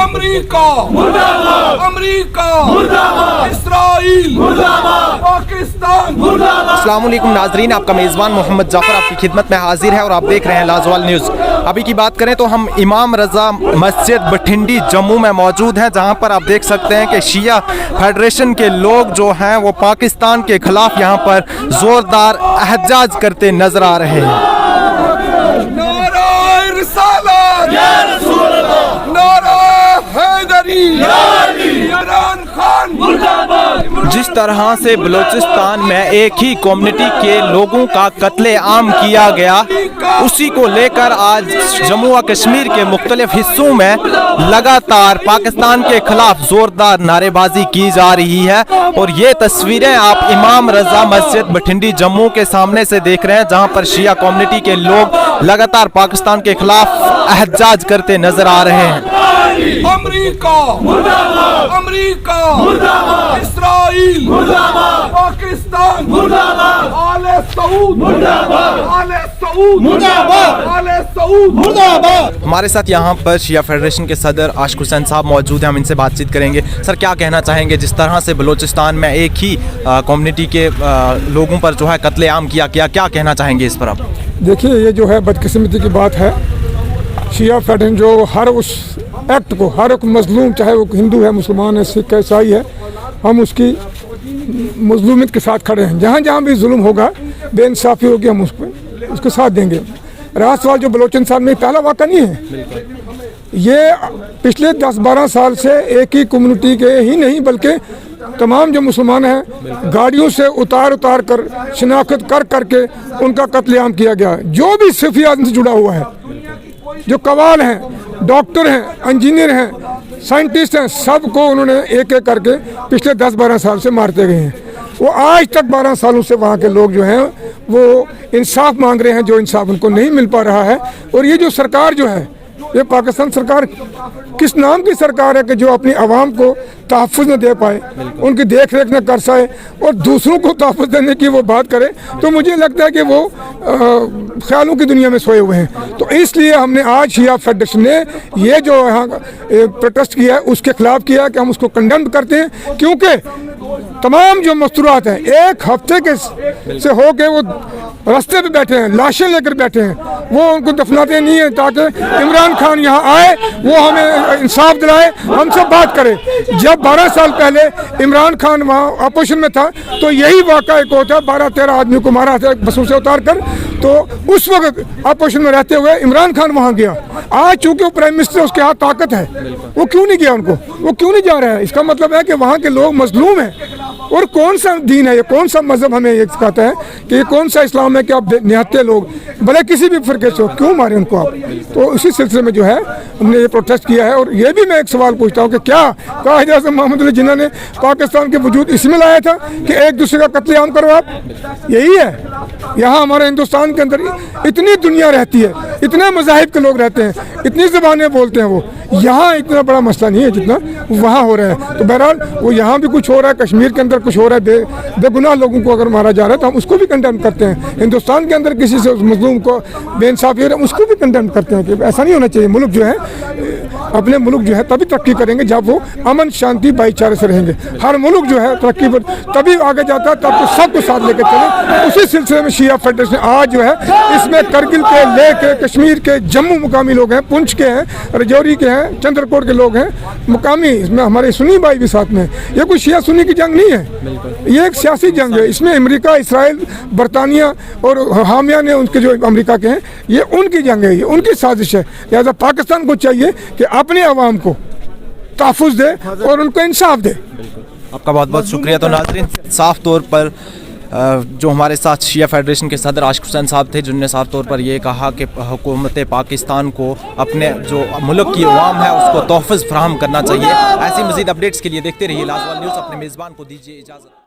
America मुर्दाबाद, America मुर्दाबाद, Israel मुर्दाबाद, पाकिस्तान मुर्दाबाद। अस्सलाम वालेकुम नाजरीन, आपका मेज़बान मोहम्मद जाफ़र आपकी खिदमत में हाजिर है और आप देख रहे हैं लाजवाल न्यूज़। अभी की बात करें तो हम इमाम रज़ा मस्जिद बठिंडी जम्मू में मौजूद हैं, जहां पर आप देख सकते हैं कि शिया फेडरेशन के लोग जो हैं वो पाकिस्तान के खिलाफ यहां पर ज़ोरदार एहतजाज करते नजर आ रहे हैं। नाराए रिसालत या रसूल अल्लाह, नाराए हैदरी या अली, इमरान खान मुर्दाबाद। जिस तरह से बलूचिस्तान में एक ही कम्युनिटी के लोगों का कत्ले-आम किया गया, उसी को लेकर आज जम्मू व कश्मीर के मुख्तलिफ हिस्सों में लगातार पाकिस्तान के खिलाफ जोरदार नारेबाजी की जा रही है। और ये तस्वीरें आप इमाम रज़ा मस्जिद बठिंडी जम्मू के सामने से देख रहे हैं, जहां पर शिया कम्युनिटी के लोग लगातार पाकिस्तान के खिलाफ एहतजाज करते नजर आ रहे हैं। अमेरिका मुर्दाबाद, अमेरिका मुर्दाबाद, इस्राइल मुर्दाबाद, पाकिस्तान मुर्दाबाद, आले सऊद मुर्दाबाद, आले सऊद मुर्दाबाद, आले सऊद मुर्दाबाद। हमारे साथ यहाँ पर शिया फेडरेशन के सदर आशिक हुसैन साहब मौजूद हैं, हम इनसे बातचीत करेंगे। सर, क्या कहना चाहेंगे जिस तरह से बलूचिस्तान में एक ही कम्युनिटी के लोगों पर जो है कत्लेआम किया गया, क्या कहना चाहेंगे इस पर आप? देखिए, ये जो है बदकिस्मती की बात है। शिया फेडरेशन जो हर उस एक्ट को, हर एक मजलूम, चाहे वो हिंदू है, मुसलमान है, सिख है, ईसाई है, हम उसकी मजलूमियत के साथ खड़े हैं। जहाँ जहाँ भी जुल्म होगा, बेइंसाफ़ी होगी, हम उसके साथ देंगे। राष्ट्रवाद जो बलोचिस्तान में पहला वाक़ा नहीं है, ये पिछले 10-12 साल से एक ही कम्युनिटी के ही नहीं बल्कि तमाम जो मुसलमान हैं गाड़ियों से उतार कर शिनाख्त करके उनका कत्लेआम किया गया। जो भी सिफियात से जुड़ा हुआ है, जो कवाल हैं, डॉक्टर हैं, इंजीनियर हैं, साइंटिस्ट हैं, सबको उन्होंने एक एक करके पिछले 10-12 साल से मारते गए हैं। वो आज तक 12 सालों से वहाँ के लोग जो हैं वो इंसाफ मांग रहे हैं, जो इंसाफ उनको नहीं मिल पा रहा है। और ये जो सरकार जो है, ये पाकिस्तान सरकार किस नाम की सरकार है कि जो अपनी आवाम को तहफ़्फ़ुज़ न दे पाए, उनकी देख रेख न कर सके और दूसरों को तहफ़्फ़ुज़ देने की वो बात करे, तो मुझे लगता है कि वो ख्यालों की दुनिया में सोए हुए हैं। तो इसलिए हमने आज शिया फेडरेशन ने ये जो यहाँ प्रोटेस्ट किया है उसके खिलाफ किया कि हम उसको कंडेम करते हैं, क्योंकि तमाम जो मस्तूरात हैं एक हफ्ते के से हो के वो रास्ते पे बैठे हैं, लाशें लेकर बैठे हैं, वो उनको दफनाते नहीं हैं ताकि इमरान खान यहाँ आए, वो हमें इंसाफ दिलाए, हमसे बात करे। जब 12 साल पहले इमरान खान वहाँ अपोजिशन में था तो यही वाक़ा एक होता, 12-13 आदमी को मारा था बसों से उतार कर। तो उस वक्त अपोजिशन में रहते हुए इमरान खान वहाँ गया। आज चूँकि वो प्राइम मिनिस्टर, उसके हाथ ताकत है, वो क्यों नहीं गया, वो क्यों नहीं जा रहा है? इसका मतलब है कि वहाँ के लोग मजलूम हैं। और कौन सा दीन है ये, कौन सा मजहब हमें ये सिखाता है कि ये कौन सा इस्लाम है कि आप निहत्ते लोग भले किसी भी फ़िरके से हो, क्यों मारे उनको आप? तो उसी सिलसिले में जो है हमने ये प्रोटेस्ट किया है। और ये भी मैं एक सवाल पूछता हूँ कि क्या कायद आज़म मोहम्मद अली जिन्ना ने पाकिस्तान के वजूद इसमें लाया था कि एक दूसरे का कत्लेआम करो आप? यही है। यहाँ हमारे हिंदुस्तान के अंदर इतनी दुनिया रहती है, इतने मज़ाहिब के लोग रहते हैं, इतनी ज़बानें बोलते हैं, वो यहाँ इतना बड़ा मसला नहीं है जितना वहाँ हो रहा है। तो बहरहाल वो यहाँ भी कुछ हो रहा है, कश्मीर के अंदर कुछ हो रहा है, बेगुनाह लोगों को अगर मारा जा रहा है तो हम उसको भी कंडेम करते हैं। हिंदुस्तान के अंदर किसी से मजलूम को बेइंसाफ़ी हो रहा है, उसको भी कंडेम करते हैं कि ऐसा नहीं होना चाहिए। मुल्क जो है, अपने मुल्क जो है तभी तरक्की करेंगे जब वो अमन शांति भाईचारे से रहेंगे। हर मुल्क जो है तरक्की पर तभी आगे जाता है, तब तो सबको साथ लेकर चले। उसी सिलसिले में शिया फेडरेशन आज जो है इसमें करगिल के, लेह के, कश्मीर के, जम्मू मुकामी लोग हैं, पुंछ के हैं, रजौरी के हैं, चंद्रकोट के लोग हैं मुकामी, इसमें हमारे सुन्नी भाई भी साथ में। ये कोई शिया सुन्नी की जंग नहीं है, ये एक सियासी जंग है। इसमें अमेरिका, इसराइल, बरतानिया और हामिया ने उनके जो अमेरिका के हैं, ये उनकी जंग है, ये उनकी साजिश है। लिहाजा पाकिस्तान को चाहिए कि अपने अवाम को तहफ़्फ़ुज़ दे और उनको इंसाफ दे। आपका बहुत बहुत शुक्रिया। तो नाज़रीन, साफ तौर पर जो हमारे साथ शिया फेडरेशन के सदर आशिक हुसैन साहब थे, जिन्होंने साफ तौर पर ये कहा कि हुकूमत पाकिस्तान को अपने जो मुल्क की अवाम है उसको तोहफ़्फ़ फराहम करना चाहिए। ऐसी मज़ीद अपडेट्स के लिए देखते रहिए लाजवाल न्यूज़। अपने मेज़बान को दीजिए इजाज़त।